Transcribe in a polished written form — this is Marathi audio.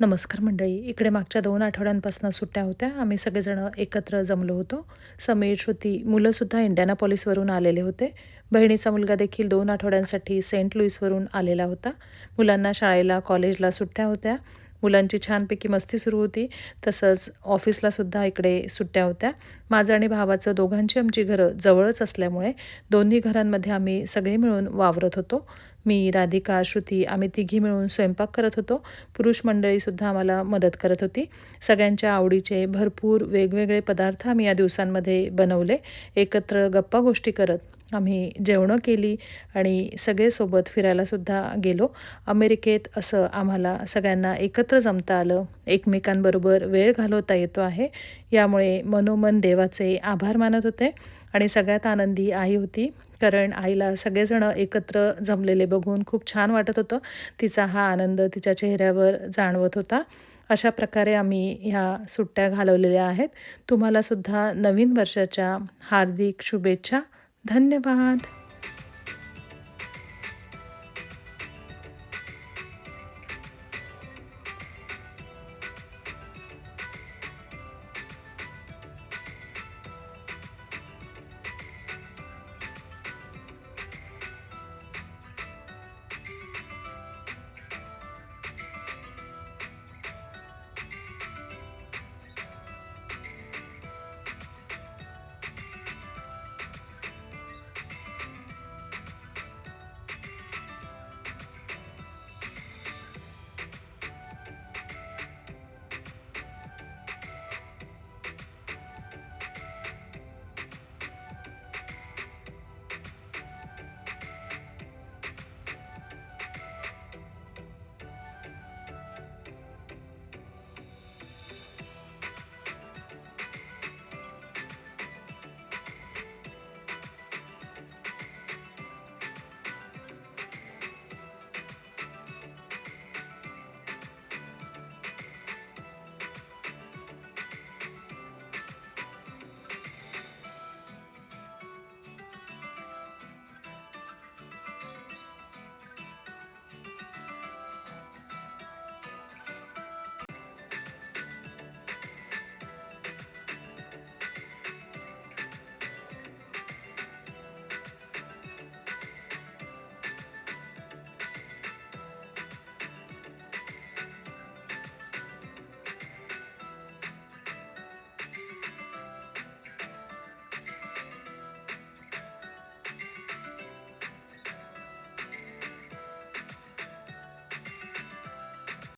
नमस्कार मंडळी. इकडे मागच्या 2 आठवड्यांपासून सुट्ट्या होत्या. आम्ही सगळेजण एकत्र जमलो होतो. समीर, श्रुती, मुलंसुद्धा इंडियानापॉलिसवरून आलेले होते. बहिणीचा मुलगा देखील 2 आठवड्यांसाठी सेंट लुईसवरून आलेला होता. मुलांना शाळेला, कॉलेजला सुट्ट्या होत्या. मुलांची छानपैकी मस्ती सुरू होती. तसंच ऑफिसलासुद्धा इकडे सुट्ट्या होत्या. माझं आणि भावाचं दोघांची आमची घरं जवळच असल्यामुळे दोन्ही घरांमध्ये आम्ही सगळे मिळून वावरत होतो. मी, राधिका, श्रुती आम्ही तिघी मिळून स्वयंपाक करत होतो. पुरुष मंडळीसुद्धा आम्हाला मदत करत होती. सगळ्यांच्या आवडीचे भरपूर वेगवेगळे पदार्थ आम्ही या दिवसांमध्ये बनवले. एकत्र गप्पा-गोष्टी करत आम्ही जेवणं केली आणि सगळे सोबत फिरायलासुद्धा गेलो. अमेरिकेत असं आम्हाला सगळ्यांना एकत्र जमता आलं. एकमेकांबरोबर वेळ घालवता येतो आहे. यामुळे मनोमन देवाचे आभार मानत होते आणि सगळ्यात आनंदी आई होती. कारण आईला सगळेजणं एकत्र जमलेले बघून खूप छान वाटत होतं. तिचा हा आनंद तिच्या चेहऱ्यावर जाणवत होता. अशा प्रकारे आम्ही ह्या सुट्ट्या घालवलेल्या आहेत. तुम्हाला सुद्धा नवीन वर्षाच्या हार्दिक शुभेच्छा. धन्यवाद.